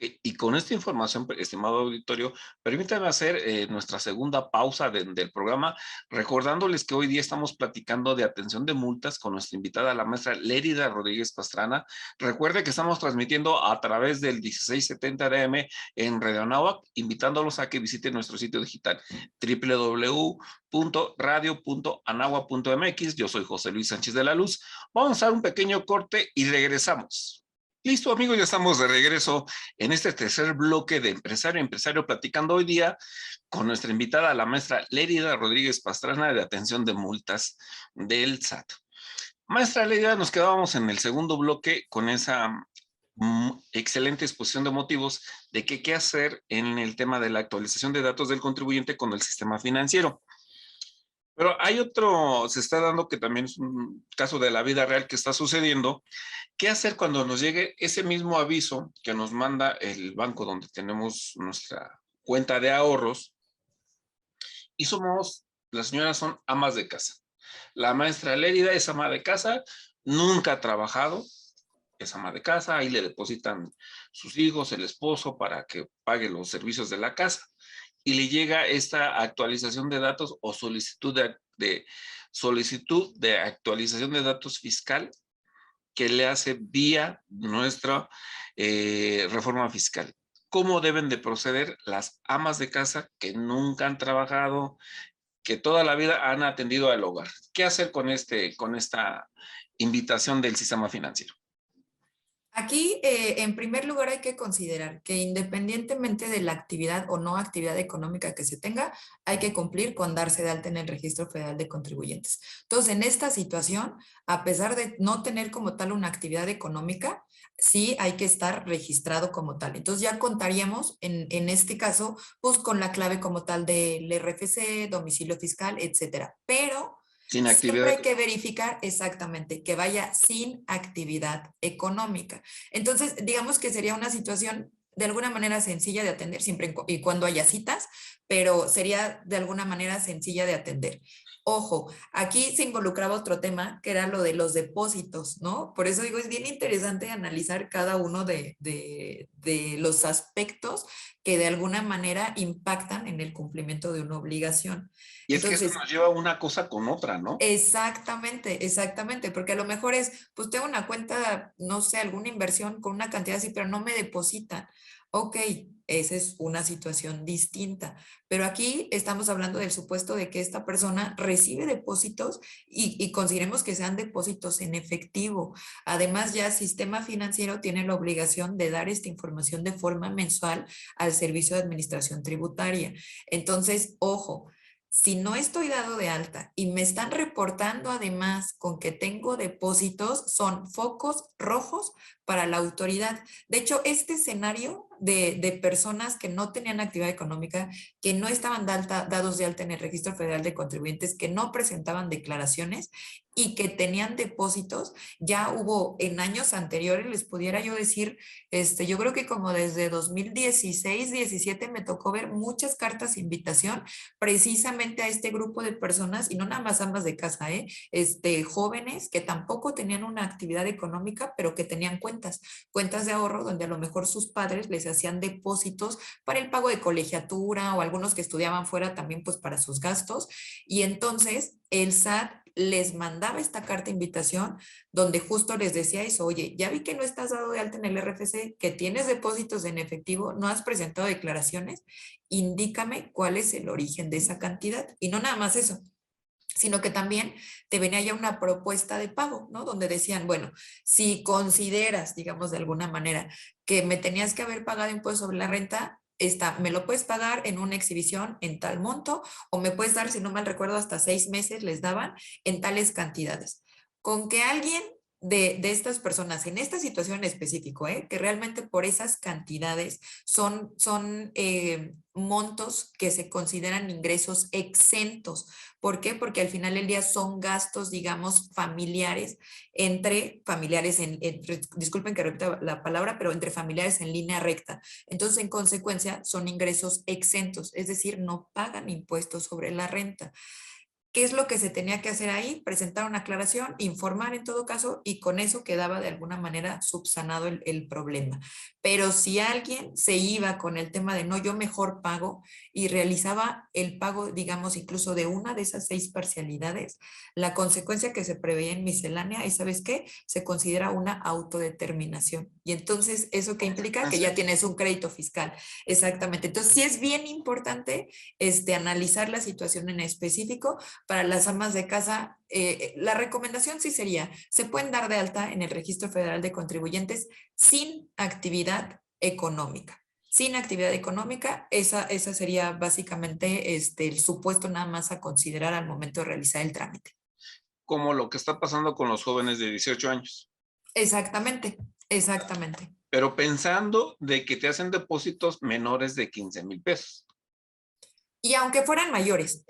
Y con esta información, estimado auditorio, permítame hacer nuestra segunda pausa del programa, recordándoles que hoy día estamos platicando de atención de multas con nuestra invitada, la maestra Lérida Rodríguez Pastrana. Recuerde que estamos transmitiendo a través del 1670 DM en Radio Anáhuac, invitándolos a que visiten nuestro sitio digital www.radio.anáhuac.mx. Yo soy José Luis Sánchez de la Luz. Vamos a dar un pequeño corte y regresamos. Listo, amigos, ya estamos de regreso en este tercer bloque de Empresario platicando hoy día con nuestra invitada, la maestra Lérida Rodríguez Pastrana, de atención de multas del SAT. Maestra Lérida, nos quedábamos en el segundo bloque con esa excelente exposición de motivos de qué hacer en el tema de la actualización de datos del contribuyente con el sistema financiero. Pero hay otro, se está dando, que también es un caso de la vida real que está sucediendo. ¿Qué hacer cuando nos llegue ese mismo aviso que nos manda el banco donde tenemos nuestra cuenta de ahorros y las señoras son amas de casa? La maestra Lérida es ama de casa, nunca ha trabajado, es ama de casa, ahí le depositan sus hijos, el esposo, para que pague los servicios de la casa. Y le llega esta actualización de datos o solicitud de actualización de datos fiscal que le hace vía nuestra reforma fiscal. ¿Cómo deben de proceder las amas de casa que nunca han trabajado, que toda la vida han atendido al hogar? ¿Qué hacer con esta invitación del sistema financiero? Aquí, en primer lugar, hay que considerar que independientemente de la actividad o no actividad económica que se tenga, hay que cumplir con darse de alta en el Registro Federal de Contribuyentes. Entonces, en esta situación, a pesar de no tener como tal una actividad económica, sí hay que estar registrado como tal. Entonces, ya contaríamos, en este caso, pues con la clave como tal del RFC, domicilio fiscal, etcétera. Pero sin actividad. siempre hay que verificar exactamente que vaya sin actividad económica. Entonces, digamos que sería una situación de alguna manera sencilla de atender, siempre y cuando haya citas, pero sería de alguna manera sencilla de atender. Ojo, aquí se involucraba otro tema, que era lo de los depósitos, ¿no? Por eso digo, es bien interesante analizar cada uno de los aspectos que de alguna manera impactan en el cumplimiento de una obligación. Y es entonces, que eso nos lleva una cosa con otra, ¿no? Exactamente, exactamente, porque a lo mejor es, pues tengo una cuenta, no sé, alguna inversión con una cantidad así, pero no me depositan. Ok, esa es una situación distinta, pero aquí estamos hablando del supuesto de que esta persona recibe depósitos y consideremos que sean depósitos en efectivo. Además, ya el sistema financiero tiene la obligación de dar esta información de forma mensual al Servicio de Administración Tributaria. Entonces, ojo. Si no estoy dado de alta y me están reportando además con que tengo depósitos, son focos rojos para la autoridad. De hecho, este escenario de personas que no tenían actividad económica, que no estaban dados de alta en el Registro Federal de Contribuyentes, que no presentaban declaraciones y que tenían depósitos, ya hubo en años anteriores, les pudiera yo decir, yo creo que como desde 2016, 17 me tocó ver muchas cartas de invitación precisamente a este grupo de personas, y no nada más amas de casa, jóvenes que tampoco tenían una actividad económica, pero que tenían cuentas de ahorro donde a lo mejor sus padres les hacían depósitos para el pago de colegiatura o algunos que estudiaban fuera también pues para sus gastos, y entonces el SAT les mandaba esta carta de invitación donde justo les decía eso: oye, ya vi que no estás dado de alta en el RFC, que tienes depósitos en efectivo, no has presentado declaraciones, indícame cuál es el origen de esa cantidad. Y no nada más eso, sino que también te venía ya una propuesta de pago, ¿no? Donde decían, bueno, si consideras, digamos de alguna manera, que me tenías que haber pagado impuesto sobre la renta, me lo puedes pagar en una exhibición en tal monto, o me puedes dar, si no mal recuerdo, hasta 6 meses les daban en tales cantidades. Con que alguien de estas personas en esta situación en específico, que realmente por esas cantidades son montos que se consideran ingresos exentos. ¿Por qué? Porque al final del día son gastos, digamos, familiares, entre familiares, disculpen que repita la palabra, pero entre familiares en línea recta. Entonces, en consecuencia, son ingresos exentos, es decir, no pagan impuestos sobre la renta. ¿Qué es lo que se tenía que hacer ahí? Presentar una aclaración, informar en todo caso, y con eso quedaba de alguna manera subsanado el problema. Pero si alguien se iba con el tema de no, yo mejor pago, y realizaba el pago, digamos, incluso de una de esas 6 parcialidades, la consecuencia que se preveía en miscelánea es, ¿sabes qué? Se considera una autodeterminación. Y entonces, ¿eso qué implica? Que ya tienes un crédito fiscal. Exactamente. Entonces, sí es bien importante analizar la situación en específico. Para las amas de casa, la recomendación sí sería, se pueden dar de alta en el Registro Federal de Contribuyentes sin actividad económica. Sin actividad económica, esa sería básicamente el supuesto nada más a considerar al momento de realizar el trámite. Como lo que está pasando con los jóvenes de 18 años. Exactamente, exactamente. Pero pensando de que te hacen depósitos menores de 15,000 pesos. Y aunque fueran mayores,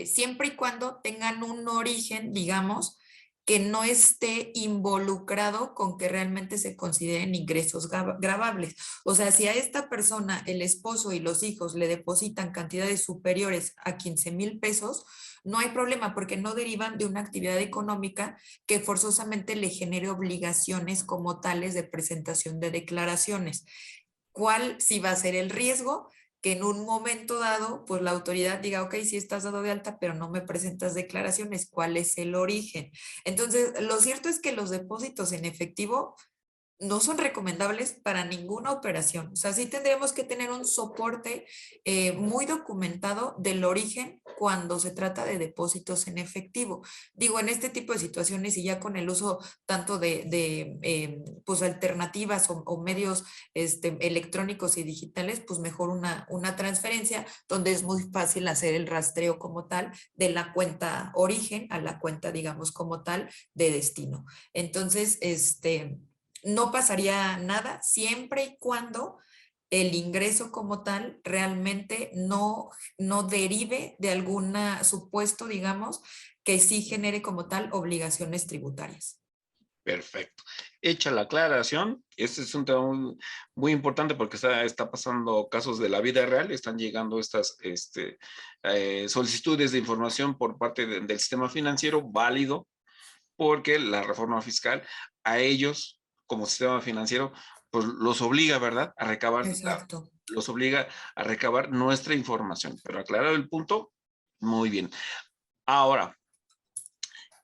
siempre y cuando tengan un origen, digamos, que no esté involucrado con que realmente se consideren ingresos gravables. O sea, si a esta persona, el esposo y los hijos le depositan cantidades superiores a 15,000 pesos, no hay problema porque no derivan de una actividad económica que forzosamente le genere obligaciones como tales de presentación de declaraciones. ¿Cuál sí va a ser el riesgo? Que en un momento dado, pues la autoridad diga, ok, sí estás dado de alta, pero no me presentas declaraciones, ¿cuál es el origen? Entonces, lo cierto es que los depósitos en efectivo no son recomendables para ninguna operación. O sea, sí tendríamos que tener un soporte muy documentado del origen cuando se trata de depósitos en efectivo. Digo, en este tipo de situaciones y ya con el uso tanto de pues alternativas o medios electrónicos y digitales, pues mejor una transferencia donde es muy fácil hacer el rastreo como tal de la cuenta origen a la cuenta, digamos, como tal de destino. Entonces, no pasaría nada siempre y cuando el ingreso como tal realmente no derive de algún supuesto, digamos, que sí genere como tal obligaciones tributarias. Perfecto. Hecha la aclaración, este es un tema muy, muy importante porque está pasando casos de la vida real, están llegando estas solicitudes de información por parte del sistema financiero, válido, porque la reforma fiscal a ellos como sistema financiero, pues los obliga, ¿verdad? A recabar, Exacto. los obliga a recabar nuestra información. Pero aclarado el punto, muy bien. Ahora,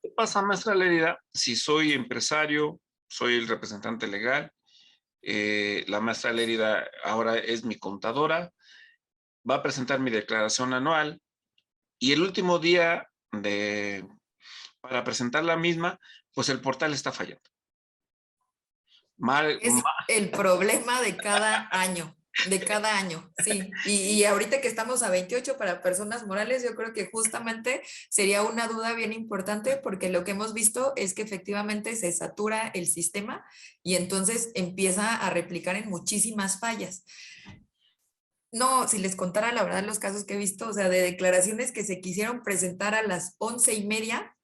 ¿qué pasa, maestra Lérida, si soy empresario, soy el representante legal, la maestra Lérida ahora es mi contadora, va a presentar mi declaración anual y el último día para presentar la misma, pues el portal está fallando? Es el problema de cada año. Sí. Y ahorita que estamos a 28 para personas morales, yo creo que justamente sería una duda bien importante porque lo que hemos visto es que efectivamente se satura el sistema y entonces empieza a replicar en muchísimas fallas. No, si les contara la verdad los casos que he visto, o sea, de declaraciones que se quisieron presentar a las 11:30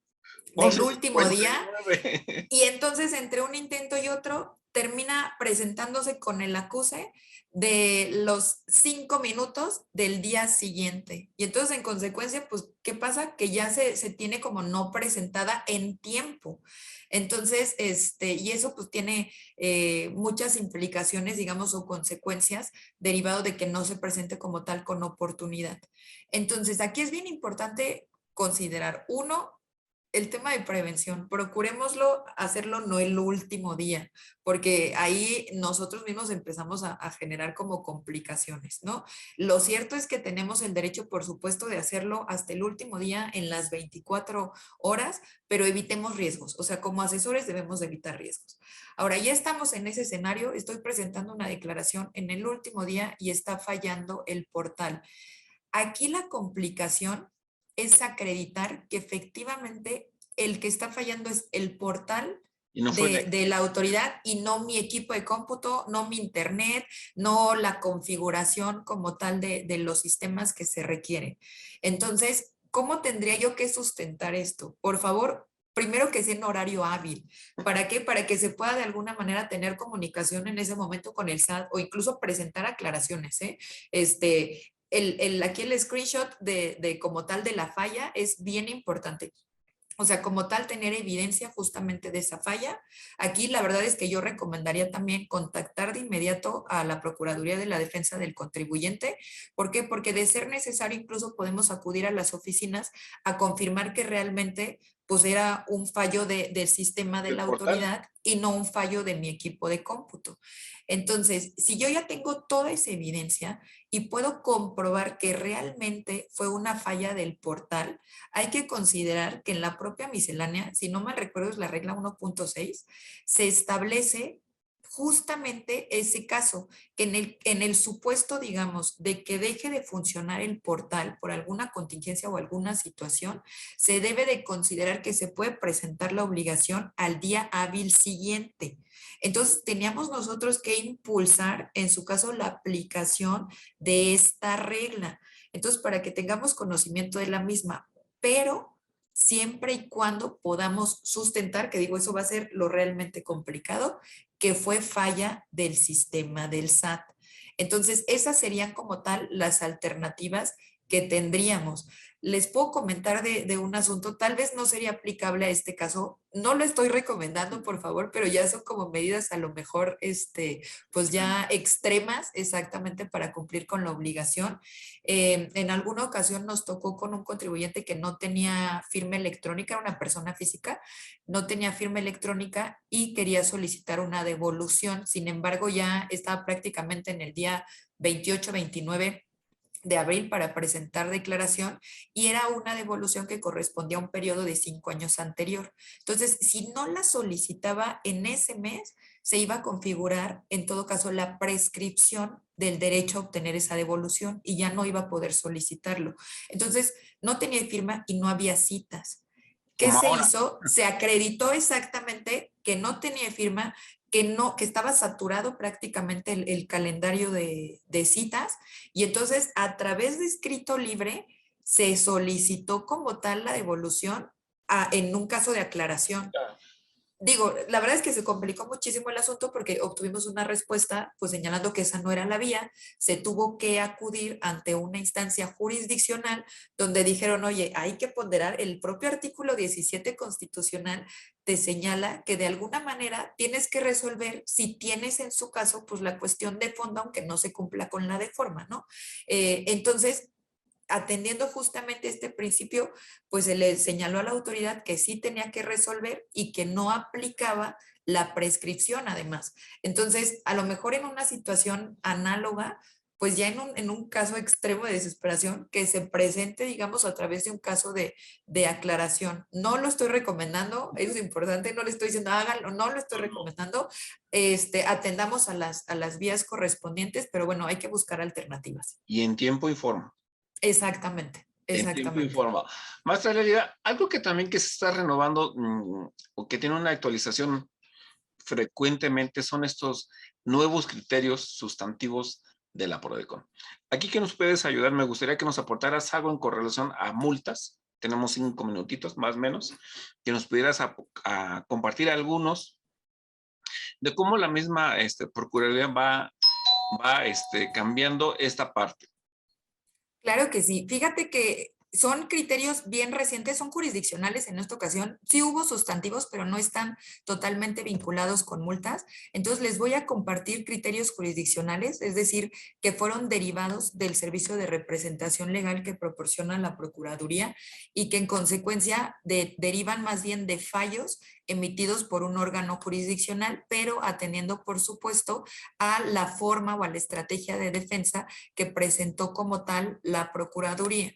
del último día, y entonces entre un intento y otro termina presentándose con el acuse de los 5 minutos del día siguiente. Y entonces en consecuencia, pues, ¿qué pasa? Que ya se tiene como no presentada en tiempo. Entonces, y eso pues tiene muchas implicaciones, digamos, o consecuencias derivado de que no se presente como tal con oportunidad. Entonces, aquí es bien importante considerar, uno, el tema de prevención, procurémoslo hacerlo no el último día, porque ahí nosotros mismos empezamos a generar como complicaciones, ¿no? Lo cierto es que tenemos el derecho, por supuesto, de hacerlo hasta el último día en las 24 horas, pero evitemos riesgos. O sea, como asesores debemos de evitar riesgos. Ahora, ya estamos en ese escenario, estoy presentando una declaración en el último día y está fallando el portal. Aquí la complicación es acreditar que efectivamente el que está fallando es el portal Y no fue de la autoridad y no mi equipo de cómputo, no mi internet, no la configuración como tal de los sistemas que se requieren. Entonces, ¿cómo tendría yo que sustentar esto? Por favor, primero que sea en horario hábil. ¿Para qué? Para que se pueda de alguna manera tener comunicación en ese momento con el SAT o incluso presentar aclaraciones, ¿eh? Aquí el screenshot de como tal de la falla es bien importante. O sea, como tal, tener evidencia justamente de esa falla. Aquí la verdad es que yo recomendaría también contactar de inmediato a la Procuraduría de la Defensa del Contribuyente. ¿Por qué? Porque de ser necesario incluso podemos acudir a las oficinas a confirmar que realmente pues era un fallo del sistema de el la portal. autoridad y no un fallo de mi equipo de cómputo. Entonces, si yo ya tengo toda esa evidencia y puedo comprobar que realmente fue una falla del portal, hay que considerar que en la propia miscelánea, si no mal recuerdo es la regla 1.6, se establece justamente ese caso, que en el supuesto, digamos, de que deje de funcionar el portal por alguna contingencia o alguna situación, se debe de considerar que se puede presentar la obligación al día hábil siguiente. Entonces, teníamos nosotros que impulsar, en su caso, la aplicación de esta regla. Entonces, para que tengamos conocimiento de la misma, pero siempre y cuando podamos sustentar, que digo, eso va a ser lo realmente complicado, que fue falla del sistema del SAT. Entonces, esas serían como tal las alternativas que tendríamos. Les puedo comentar de un asunto, tal vez no sería aplicable a este caso, no lo estoy recomendando, por favor, pero ya son como medidas a lo mejor, pues ya extremas exactamente para cumplir con la obligación. En alguna ocasión nos tocó con un contribuyente que no tenía firma electrónica, era una persona física, no tenía firma electrónica y quería solicitar una devolución. Sin embargo, ya estaba prácticamente en el día 28, 29 de abril para presentar declaración y era una devolución que correspondía a un periodo de 5 años anterior. Entonces, si no la solicitaba en ese mes, se iba a configurar, en todo caso, la prescripción del derecho a obtener esa devolución y ya no iba a poder solicitarlo. Entonces, no tenía firma y no había citas. ¿Qué Como se ahora. hizo? Se acreditó exactamente que no tenía firma, que no, que estaba saturado prácticamente el calendario de citas, y entonces a través de escrito libre se solicitó como tal la devolución en un caso de aclaración. Digo, la verdad es que se complicó muchísimo el asunto porque obtuvimos una respuesta pues señalando que esa no era la vía, se tuvo que acudir ante una instancia jurisdiccional donde dijeron, oye, hay que ponderar, el propio artículo 17 constitucional te señala que de alguna manera tienes que resolver si tienes en su caso pues la cuestión de fondo aunque no se cumpla con la de forma, ¿no? Entonces, atendiendo justamente este principio, pues se le señaló a la autoridad que sí tenía que resolver y que no aplicaba la prescripción además. Entonces, a lo mejor en una situación análoga, pues ya en un caso extremo de desesperación, que se presente, digamos, a través de un caso de aclaración. No lo estoy recomendando, eso es importante, no le estoy diciendo háganlo, no lo estoy recomendando, atendamos a las vías correspondientes, pero bueno, hay que buscar alternativas. Y en tiempo y forma. Exactamente, En tiempo y exactamente. forma. Maestra Lérida, algo que también que se está renovando o que tiene una actualización frecuentemente son estos nuevos criterios sustantivos de la PRODECON. Aquí que nos puedes ayudar, me gustaría que nos aportaras algo en correlación a multas. Tenemos 5 minutitos más o menos, que nos pudieras a compartir algunos de cómo la misma Procuraduría va cambiando esta parte. Claro que sí. Fíjate que son criterios bien recientes, son jurisdiccionales en esta ocasión. Sí hubo sustantivos, pero no están totalmente vinculados con multas. Entonces les voy a compartir criterios jurisdiccionales, es decir, que fueron derivados del servicio de representación legal que proporciona la Procuraduría y que en consecuencia derivan más bien de fallos emitidos por un órgano jurisdiccional, pero atendiendo, por supuesto, a la forma o a la estrategia de defensa que presentó como tal la Procuraduría.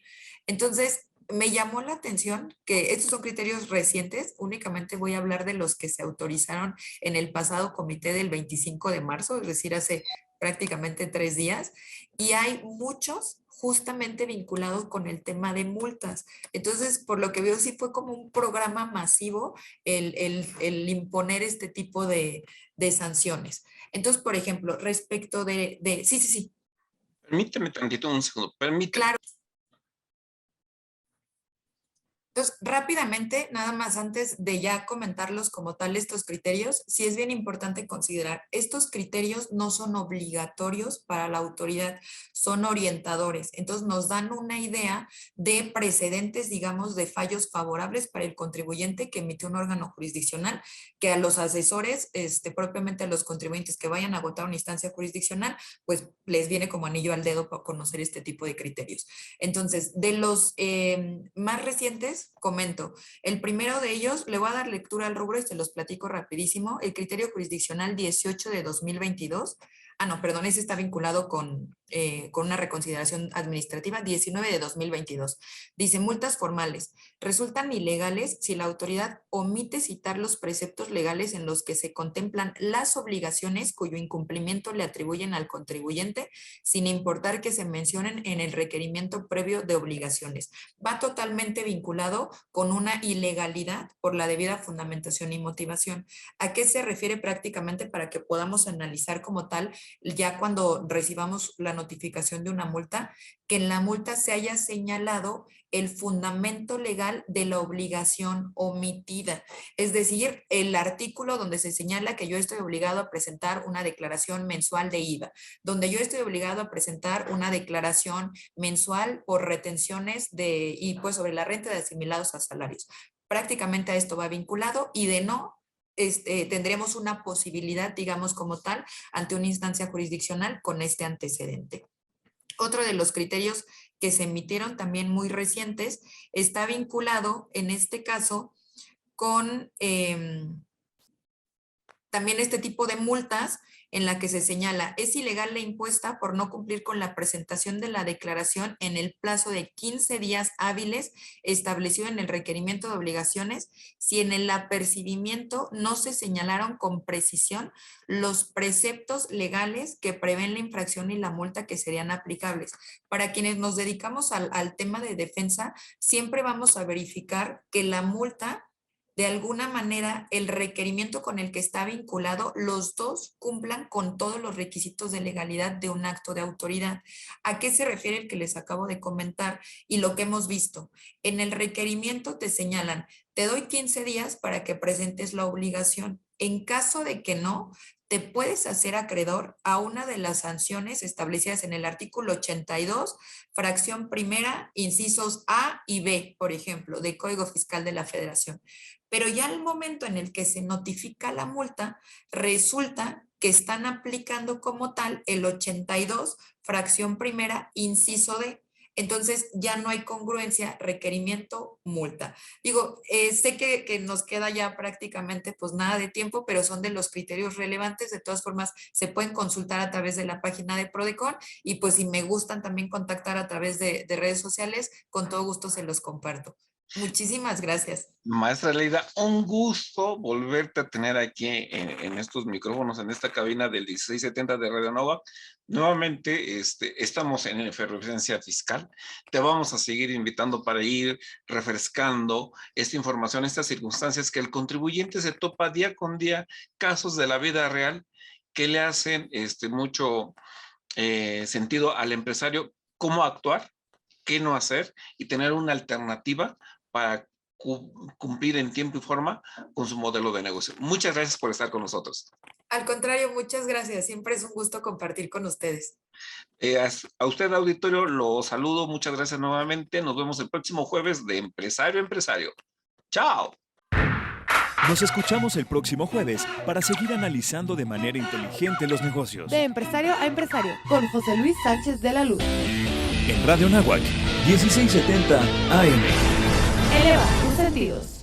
Entonces, me llamó la atención que estos son criterios recientes, únicamente voy a hablar de los que se autorizaron en el pasado comité del 25 de marzo, es decir, hace prácticamente 3 días, y hay muchos justamente vinculados con el tema de multas. Entonces, por lo que veo, sí fue como un programa masivo el imponer este tipo de sanciones. Entonces, por ejemplo, respecto sí. Permíteme tantito, un segundo, permíteme. Claro. Entonces, rápidamente, nada más antes de ya comentarlos como tal estos criterios, sí es bien importante considerar, estos criterios no son obligatorios para la autoridad, son orientadores. Entonces, nos dan una idea de precedentes, digamos, de fallos favorables para el contribuyente que emitió un órgano jurisdiccional, que a los asesores, propiamente a los contribuyentes que vayan a agotar una instancia jurisdiccional, pues les viene como anillo al dedo para conocer este tipo de criterios. Entonces, de los más recientes, comento, el primero de ellos, le voy a dar lectura al rubro y se los platico rapidísimo, el criterio jurisdiccional 18 de 2022, no, perdón, ese está vinculado con una reconsideración administrativa 19 de 2022. Dice, multas formales. Resultan ilegales si la autoridad omite citar los preceptos legales en los que se contemplan las obligaciones cuyo incumplimiento le atribuyen al contribuyente, sin importar que se mencionen en el requerimiento previo de obligaciones. Va totalmente vinculado con una ilegalidad por la debida fundamentación y motivación. ¿A qué se refiere prácticamente para que podamos analizar como tal ya cuando recibamos la notificación de una multa, que en la multa se haya señalado el fundamento legal de la obligación omitida? Es decir, el artículo donde se señala que yo estoy obligado a presentar una declaración mensual de IVA, donde yo estoy obligado a presentar una declaración mensual por retenciones y pues sobre la renta de asimilados a salarios. Prácticamente a esto va vinculado y de no, tendremos una posibilidad, digamos como tal, ante una instancia jurisdiccional con este antecedente. Otro de los criterios que se emitieron también muy recientes está vinculado en este caso con también este tipo de multas en la que se señala, es ilegal la impuesta por no cumplir con la presentación de la declaración en el plazo de 15 días hábiles establecido en el requerimiento de obligaciones, si en el apercibimiento no se señalaron con precisión los preceptos legales que prevén la infracción y la multa que serían aplicables. Para quienes nos dedicamos al tema de defensa, siempre vamos a verificar que la multa, de alguna manera, el requerimiento con el que está vinculado, los dos cumplan con todos los requisitos de legalidad de un acto de autoridad. ¿A qué se refiere el que les acabo de comentar y lo que hemos visto? En el requerimiento te señalan, te doy 15 días para que presentes la obligación. En caso de que no, te puedes hacer acreedor a una de las sanciones establecidas en el artículo 82, fracción primera, incisos A y B, por ejemplo, del Código Fiscal de la Federación. Pero ya al momento en el que se notifica la multa, resulta que están aplicando como tal el 82, fracción primera, inciso D. Entonces ya no hay congruencia, requerimiento, multa. Digo, sé que nos queda ya prácticamente pues nada de tiempo, pero son de los criterios relevantes. De todas formas, se pueden consultar a través de la página de Prodecon y pues si me gustan también contactar a través de redes sociales, con todo gusto se los comparto. Muchísimas gracias. Maestra Leida, un gusto volverte a tener aquí en estos micrófonos, en esta cabina del 1670 de Radio Nova. Nuevamente estamos en efervescencia fiscal. Te vamos a seguir invitando para ir refrescando esta información, estas circunstancias que el contribuyente se topa día con día, casos de la vida real que le hacen mucho sentido al empresario, cómo actuar, qué no hacer y tener una alternativa para cumplir en tiempo y forma con su modelo de negocio. Muchas gracias por estar con nosotros. Al contrario, muchas gracias. Siempre es un gusto compartir con ustedes. A usted, auditorio, lo saludo. Muchas gracias nuevamente. Nos vemos el próximo jueves de Empresario a Empresario. ¡Chao! Nos escuchamos el próximo jueves para seguir analizando de manera inteligente los negocios. De empresario a empresario, con José Luis Sánchez de la Luz. En Radio Náhuac, 1670 AM. Eleva tus sentidos.